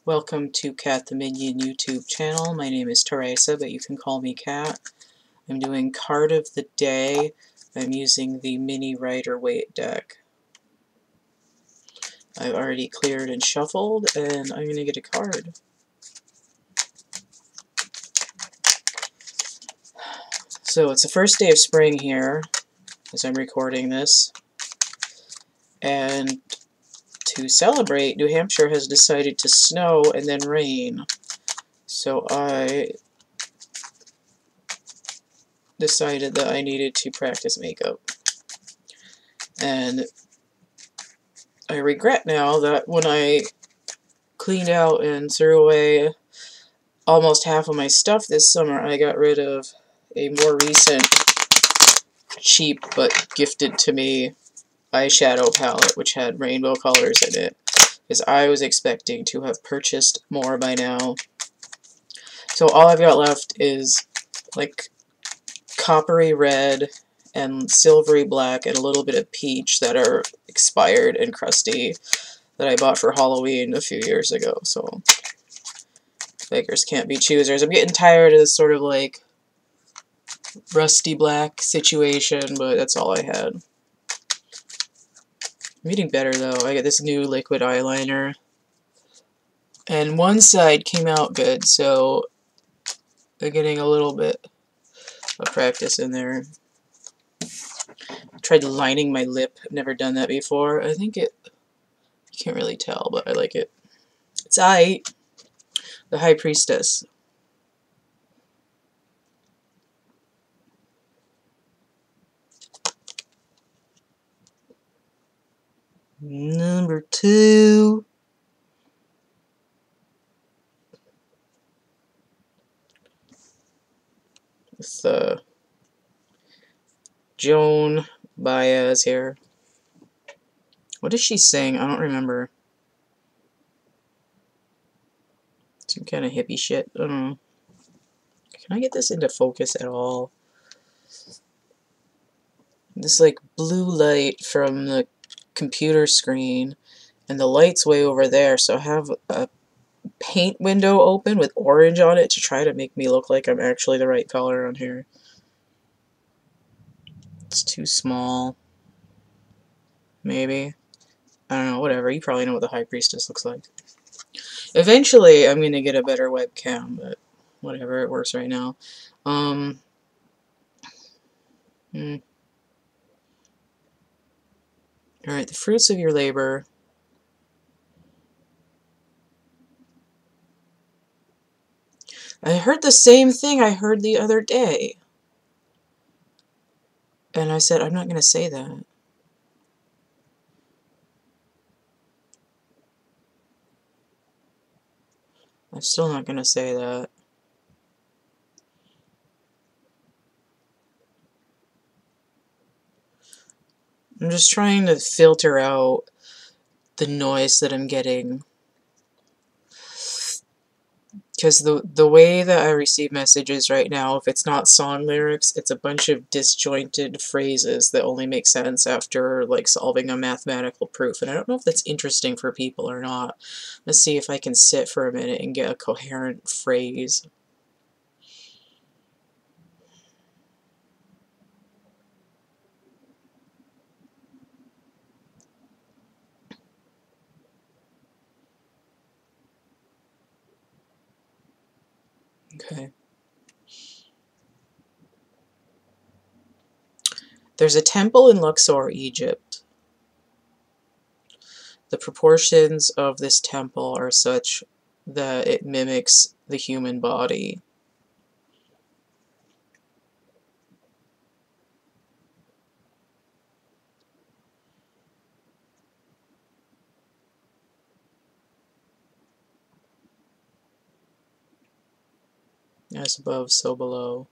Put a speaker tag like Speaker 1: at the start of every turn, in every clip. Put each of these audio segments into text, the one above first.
Speaker 1: Welcome to CATtheMinion YouTube channel. My name is Teresa, but you can call me Cat. I'm doing card of the day. I'm using the mini-Rider-Waite deck. I've already cleared and shuffled, and I'm going to get a card. So it's the first day of spring here, as I'm recording this. And to celebrate, New Hampshire has decided to snow and then rain. So I decided that I needed to practice makeup. And I regret now that when I cleaned out and threw away almost half of my stuff this summer, I got rid of a more recent, cheap but gifted to me eyeshadow palette which had rainbow colors in it, because I was expecting to have purchased more by now. So all I've got left is like coppery red and silvery black and a little bit of peach that are expired and crusty that I bought for Halloween a few years ago. So beggars can't be choosers. I'm getting tired of this sort of like rusty black situation, but that's all I had. I'm getting better though. I got this new liquid eyeliner, and one side came out good, so I'm getting a little bit of practice in there. I tried lining my lip. I've never done that before. I think you can't really tell, but I like it. It's II The High Priestess. Number 2. It's Joan Baez here. What does she sing? I don't remember. Some kind of hippie shit. I don't know. Can I get this into focus at all? This like blue light from the computer screen, and the light's way over there, so I have a paint window open with orange on it to try to make me look like I'm actually the right color on here. It's too small. Maybe. I don't know, whatever. You probably know what the High Priestess looks like. Eventually, I'm going to get a better webcam, but whatever, it works right now. Alright, the fruits of your labor. I heard the same thing I heard the other day. And I said, I'm not going to say that. I'm still not going to say that. I'm just trying to filter out the noise that I'm getting. Because the way that I receive messages right now, if it's not song lyrics, it's a bunch of disjointed phrases that only make sense after like solving a mathematical proof. And I don't know if that's interesting for people or not. Let's see if I can sit for a minute and get a coherent phrase. Okay. There's a temple in Luxor, Egypt. The proportions of this temple are such that it mimics the human body. As above, so below.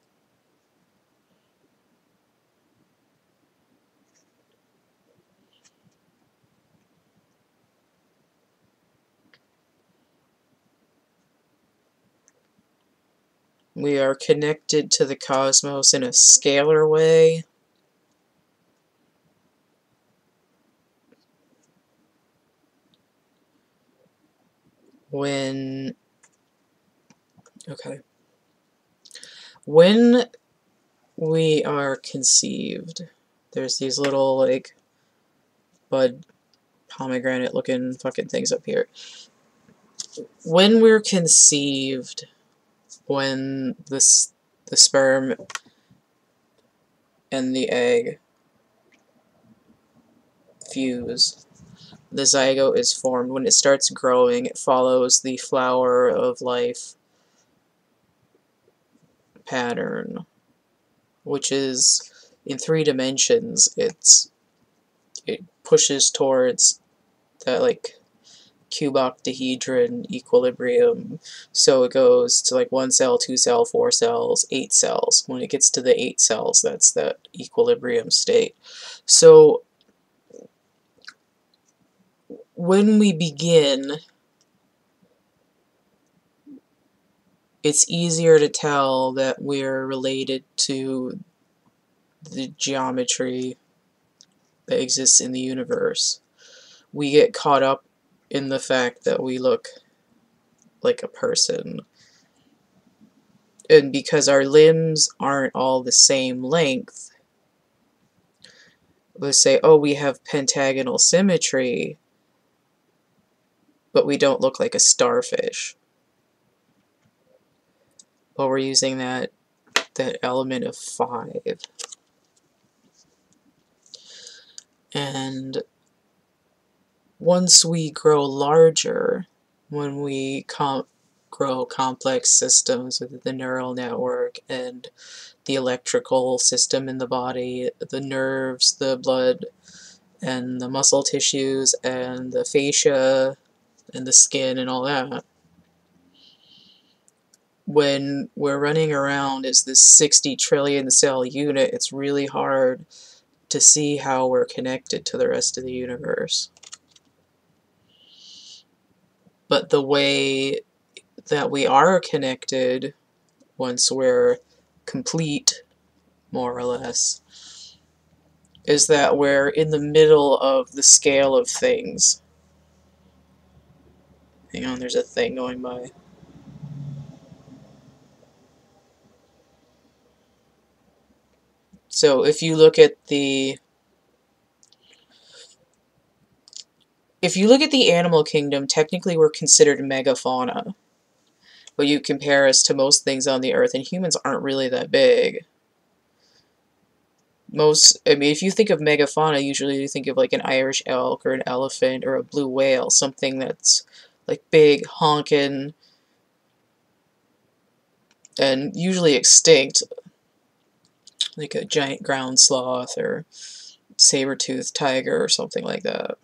Speaker 1: We are connected to the cosmos in a scalar way. when, okay, when we are conceived, there's these little, like, bud pomegranate looking fucking things up here. When we're conceived, when the sperm and the egg fuse, the zygote is formed. When it starts growing, it follows the flower of life pattern, which is in 3 dimensions. It pushes towards that, like, cuboctahedron equilibrium. So it goes to like 1 cell, 2 cell, 4 cells, 8 cells. When it gets to the 8 cells, that's that equilibrium state. So when we begin, it's easier to tell that we're related to the geometry that exists in the universe. We get caught up in the fact that we look like a person. And because our limbs aren't all the same length, let's say, oh, we have pentagonal symmetry, but we don't look like a starfish. Well, we're using that element of 5. And once we grow larger, when we grow complex systems with the neural network and the electrical system in the body, the nerves, the blood, and the muscle tissues, and the fascia, and the skin, and all that, when we're running around as this 60 trillion cell unit, it's really hard to see how we're connected to the rest of the universe. But the way that we are connected, once we're complete, more or less, is that we're in the middle of the scale of things. Hang on, there's a thing going by. So if you look at the animal kingdom, technically we're considered megafauna. But you compare us to most things on the earth, and humans aren't really that big. I mean, if you think of megafauna, usually you think of like an Irish elk or an elephant or a blue whale, something that's like big, honking, and usually extinct, like a giant ground sloth or saber-toothed tiger or something like that,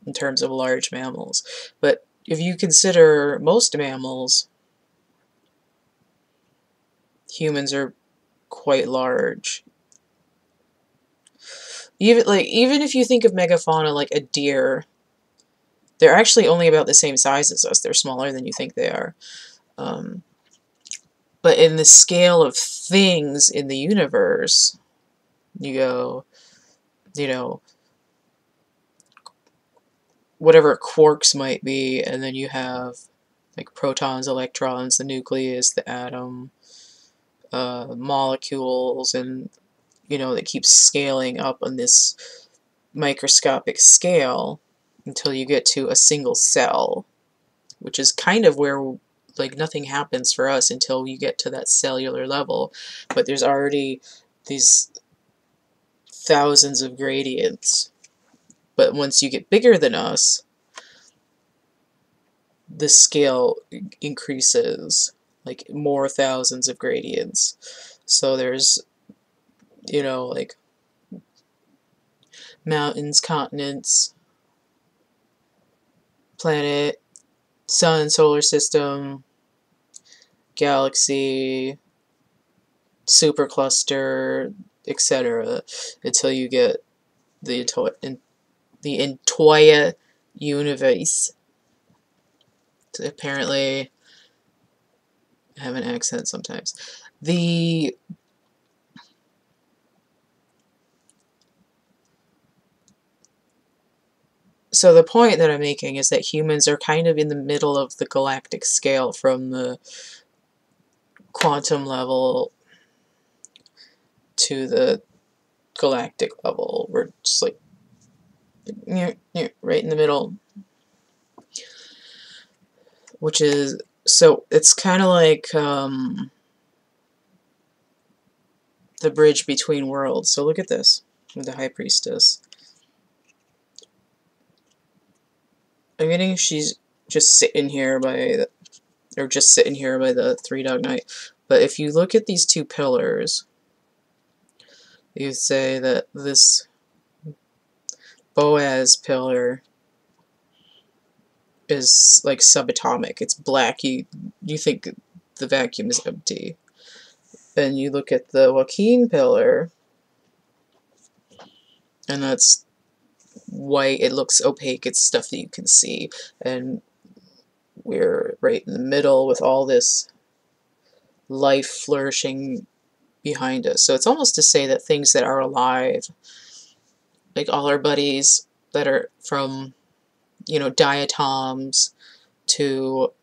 Speaker 1: in terms of large mammals. But if you consider most mammals, humans are quite large. Even if you think of megafauna like a deer, they're actually only about the same size as us. They're smaller than you think they are. But in the scale of things in the universe, you go, you know, whatever quarks might be, and then you have like protons, electrons, the nucleus, the atom, molecules, and that keeps scaling up on this microscopic scale until you get to a single cell, which is kind of where like nothing happens for us until you get to that cellular level. But there's already these thousands of gradients. But once you get bigger than us, the scale increases, like more thousands of gradients. So there's, like mountains, continents, planet, sun, solar system, galaxy, supercluster, etc., until you get the entire universe. So apparently, I have an accent sometimes. So the point that I'm making is that humans are kind of in the middle of the galactic scale, from the quantum level to the galactic level. We're just like right in the middle, which is, so it's kind of like the bridge between worlds. So look at this with the High Priestess. I'm getting she's just sitting here by the, or just sitting here by the Three Dog Night. But if you look at these two pillars, you say that this Boaz pillar is like subatomic. It's black. You think the vacuum is empty. Then you look at the Joaquin pillar, and that's white. It looks opaque. It's stuff that you can see. And we're right in the middle with all this life flourishing behind us. So it's almost to say that things that are alive, like all our buddies that are from, you know, diatoms to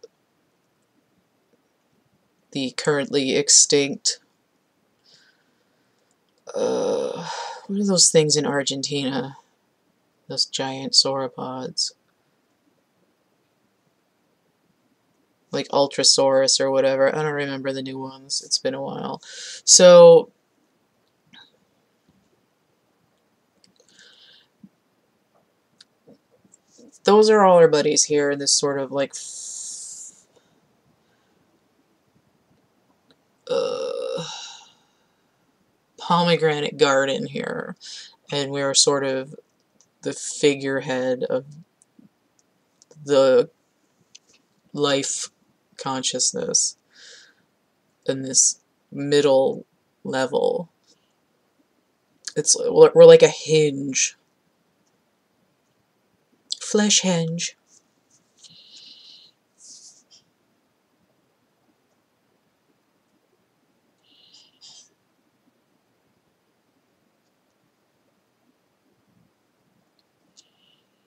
Speaker 1: the currently extinct, what are those things in Argentina? Those giant sauropods. Like Ultrasaurus or whatever. I don't remember the new ones. It's been a while. So those are all our buddies here in this sort of like pomegranate garden here. And we're sort of the figurehead of the life consciousness in this middle level. It's, we're like a hinge. Flesh hinge.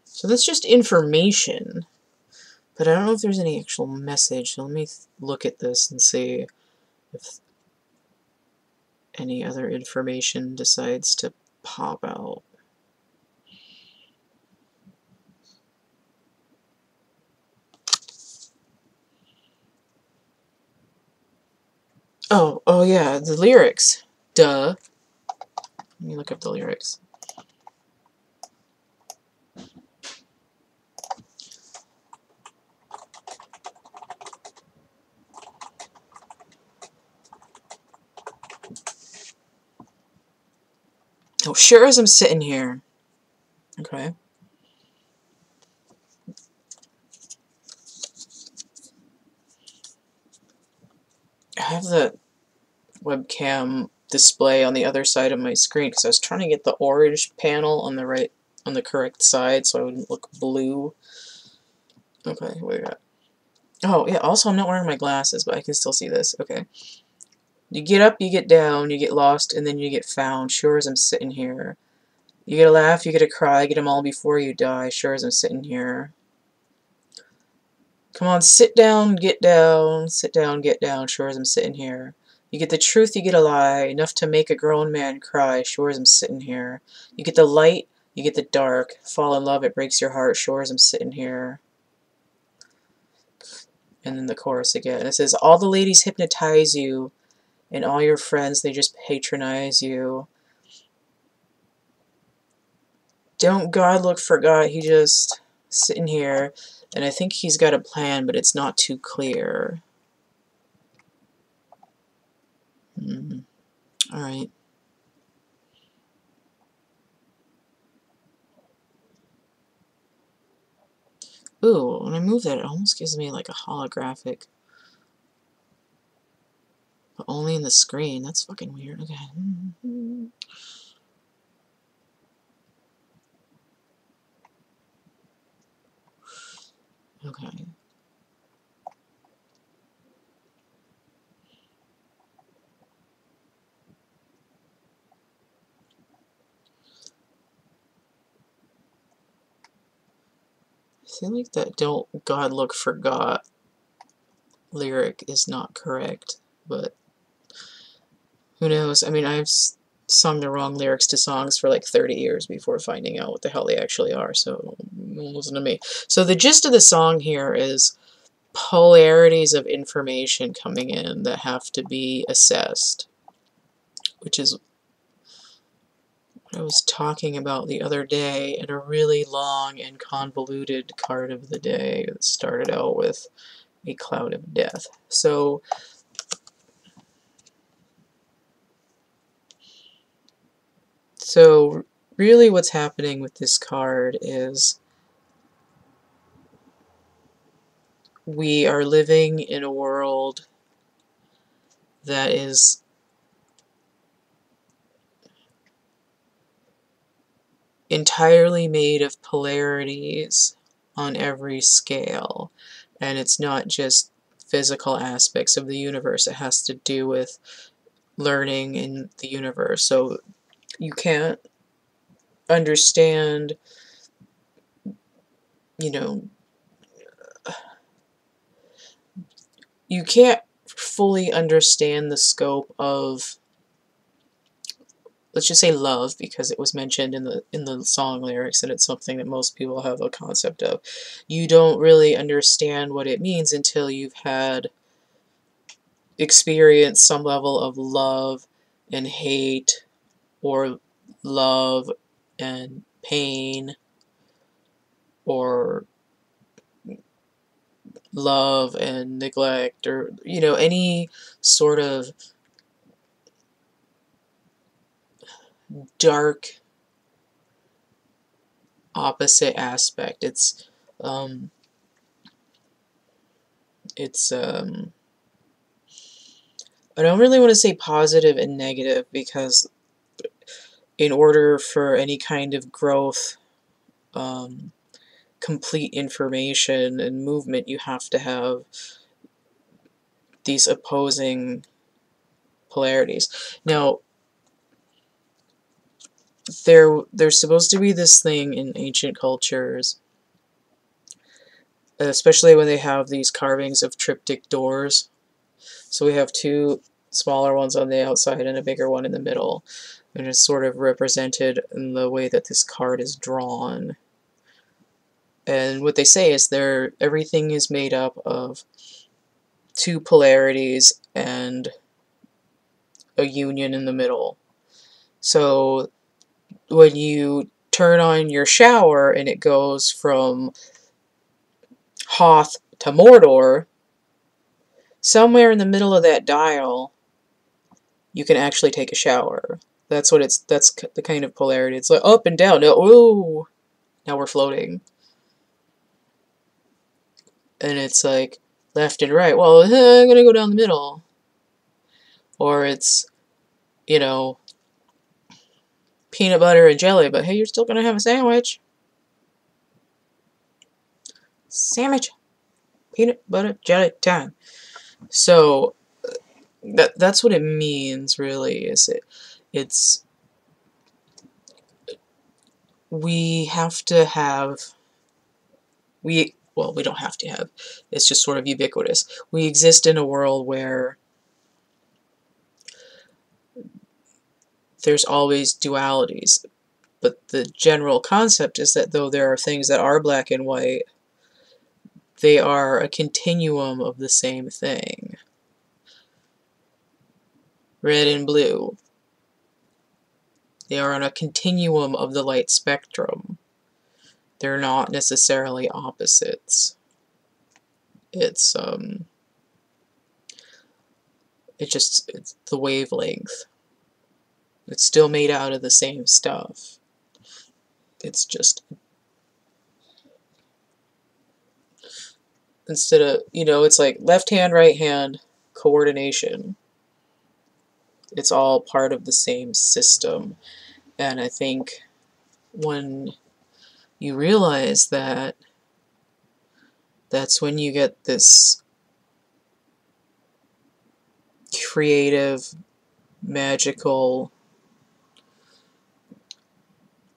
Speaker 1: So that's just information, but I don't know if there's any actual message. So let me look at this and see if any other information decides to pop out. Oh yeah, the lyrics. Duh. Let me look up the lyrics. Oh, sure as I'm sitting here. Okay. I have the webcam display on the other side of my screen because I was trying to get the orange panel on the right, on the correct side, so I wouldn't look blue. Okay, what do we got? Oh yeah, also I'm not wearing my glasses, but I can still see this. Okay. You get up, you get down, you get lost, and then you get found, sure as I'm sitting here. You get a laugh, you get a cry, get them all before you die, sure as I'm sitting here. Come on, sit down, get down, sit down, get down, sure as I'm sitting here. You get the truth, you get a lie, enough to make a grown man cry, sure as I'm sitting here. You get the light, you get the dark, fall in love, it breaks your heart, sure as I'm sitting here. And then the chorus again. It says, all the ladies hypnotize you, and all your friends, they just patronize you. Don't God look forgot, he just sitting here, and I think he's got a plan, but it's not too clear. Alright. Ooh, when I move that, it almost gives me like a holographic. But only in the screen. That's fucking weird. Okay. Okay. feel like that "Don't God Look Forgot" lyric is not correct, but who knows? I mean, I've sung the wrong lyrics to songs for like 30 years before finding out what the hell they actually are, so listen to me. So the gist of the song here is polarities of information coming in that have to be assessed, which is what I was talking about the other day in a really long and convoluted card of the day that started out with a cloud of death. So really what's happening with this card is we are living in a world that is entirely made of polarities on every scale. And it's not just physical aspects of the universe. It has to do with learning in the universe. So you can't understand, you know, you can't fully understand the scope of, let's just say, love, because it was mentioned in the song lyrics and it's something that most people have a concept of. You don't really understand what it means until you've had experienced some level of love and hate, or love and pain, or love and neglect, or, you know, any sort of dark opposite aspect. It's I don't really want to say positive and negative, because in order for any kind of growth, complete information and movement, you have to have these opposing polarities. Now, there's supposed to be this thing in ancient cultures, especially when they have these carvings of triptych doors. So we have two smaller ones on the outside and a bigger one in the middle, and it's sort of represented in the way that this card is drawn. And what they say is everything is made up of two polarities and a union in the middle. So when you turn on your shower and it goes from Hoth to Mordor, somewhere in the middle of that dial, you can actually take a shower. That's the kind of polarity. It's like up and down. Oh, now we're floating. And it's like left and right. Well, I'm gonna go down the middle. Or it's, you know, peanut butter and jelly, but hey, you're still gonna have a sandwich. Sandwich. Peanut butter jelly time. So that's what it means, really. It's we have to have well, we don't have to have, it's just sort of ubiquitous. We exist in a world where there's always dualities, but the general concept is that though there are things that are black and white, they are a continuum of the same thing. Red and blue. They are on a continuum of the light spectrum. They're not necessarily opposites. It's the wavelength. It's still made out of the same stuff. It's just, instead of, you know, it's like left hand, right hand coordination. It's all part of the same system. And I think when you realize that, that's when you get this creative, magical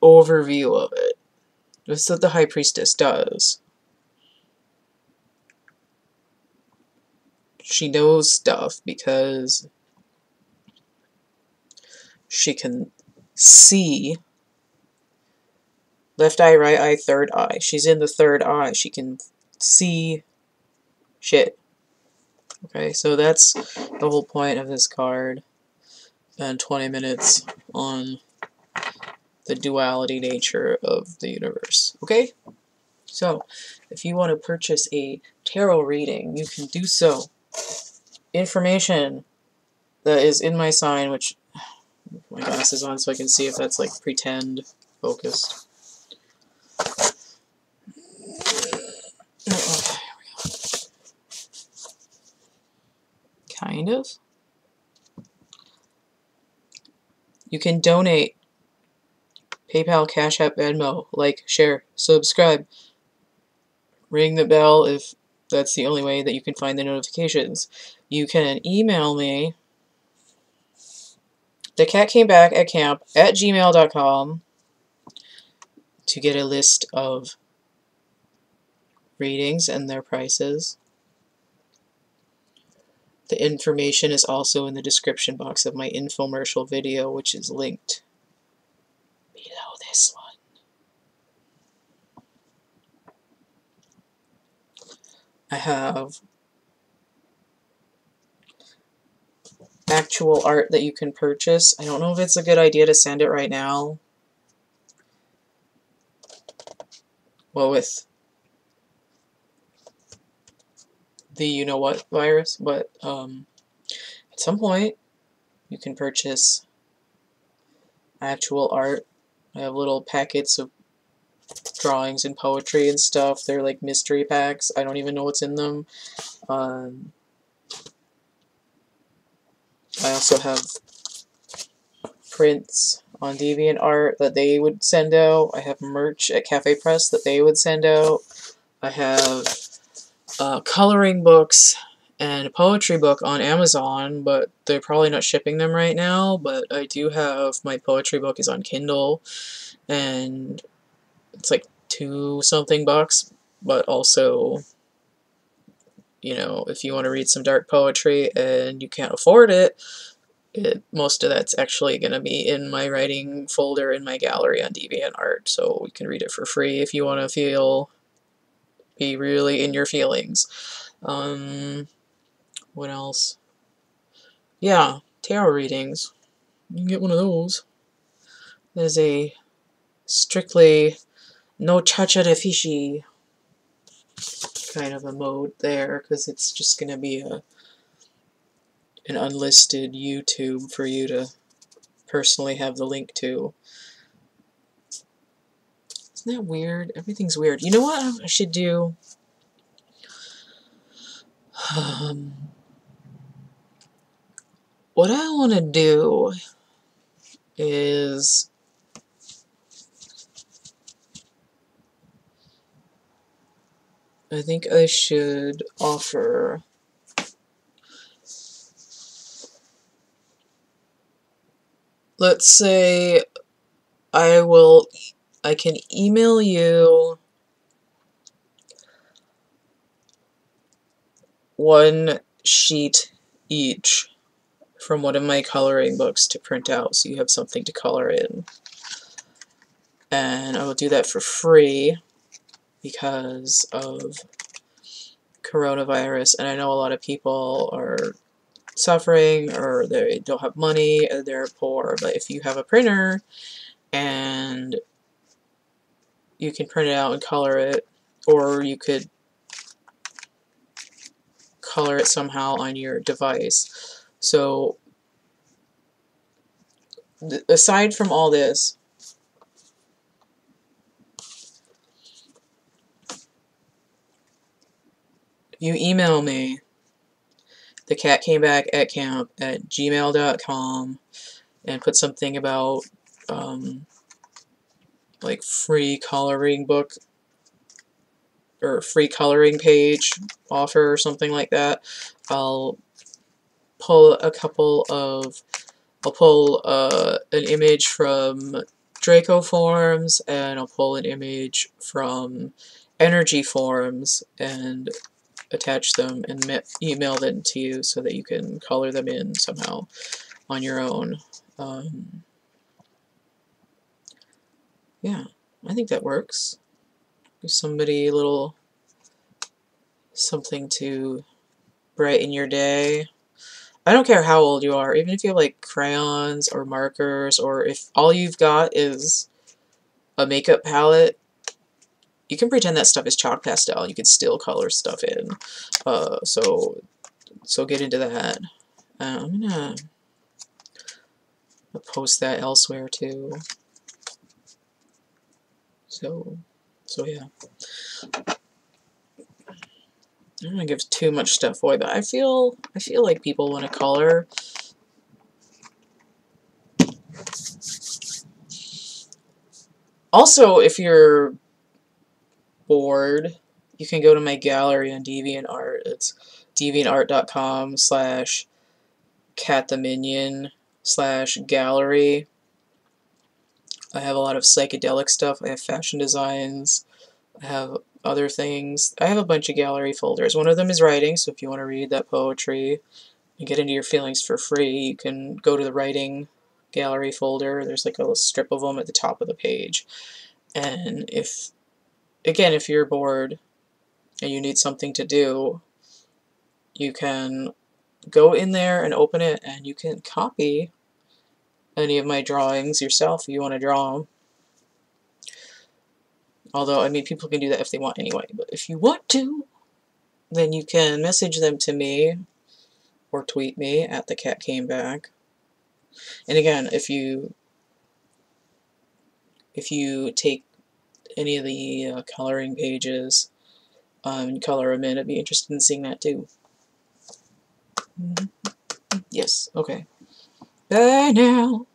Speaker 1: overview of it. That's what the High Priestess does. she knows stuff because she can see. Left eye, right eye, third eye. She's in the third eye. She can see shit. Okay, so that's the whole point of this card. And 20 minutes on the duality nature of the universe. Okay? So, if you want to purchase a tarot reading, you can do so. Information that is in my sign, which my glasses on so I can see if that's like pretend focused. Okay, here we go. Kind of. You can donate. PayPal, Cash App, Venmo, like, share, subscribe. Ring the bell if that's the only way that you can find the notifications. You can email me, thecatcamebackatcamp@gmail.com, to get a list of readings and their prices. The information is also in the description box of my infomercial video, which is linked below this one. I have actual art that you can purchase. I don't know if it's a good idea to send it right now. Well, with the you-know-what virus, but at some point you can purchase actual art. I have little packets of drawings and poetry and stuff. They're like mystery packs. I don't even know what's in them. I also have prints on DeviantArt that they would send out. I have merch at Cafe Press that they would send out. I have coloring books and a poetry book on Amazon, but they're probably not shipping them right now. But I do have, my poetry book is on Kindle, and it's like $2-something bucks, but also, you know, if you want to read some dark poetry and you can't afford it, most of that's actually going to be in my writing folder in my gallery on DeviantArt, so you can read it for free if you want to be really in your feelings. What else? Yeah, tarot readings. You can get one of those. There's a strictly no cha-cha de fishy kind of a mode there, because it's just going to be an unlisted YouTube for you to personally have the link to. Isn't that weird? Everything's weird. You know what I should do? What I want to do is I think I should offer let's say I can email you one sheet each from one of my coloring books to print out, so you have something to color in. And I will do that for free because of coronavirus, and I know a lot of people are suffering, or they don't have money, or they're poor. But if you have a printer and you can print it out and color it, or you could color it somehow on your device. So aside from all this, you email me, thecatcamebackatcamp@gmail.com, and put something about like free coloring book or free coloring page offer or something like that. I'll pull an image from Draco forums, and I'll pull an image from energy forums, and attach them and email them to you so that you can color them in somehow on your own. Yeah, I think that works. Give somebody a little something to brighten your day. I don't care how old you are, even if you have like crayons or markers, or if all you've got is a makeup palette, you can pretend that stuff is chalk pastel. You can still color stuff in. So get into that. I'm gonna post that elsewhere too. So yeah. I don't want to give too much stuff away, but I feel like people want to color. Also, if you're bored, you can go to my gallery on DeviantArt. It's deviantart.com/CATtheMinion/gallery. I have a lot of psychedelic stuff. I have fashion designs. I have other things. I have a bunch of gallery folders. One of them is writing, so if you want to read that poetry and get into your feelings for free, you can go to the writing gallery folder. There's like a little strip of them at the top of the page. And if you're bored and you need something to do, you can go in there and open it, and you can copy any of my drawings yourself if you want to draw them. Although, I mean, people can do that if they want anyway. But if you want to, then you can message them to me or tweet me at @thecatcameback. And again, if you take any of the coloring pages and color them in, I'd be interested in seeing that too. Yes, okay. Bye now.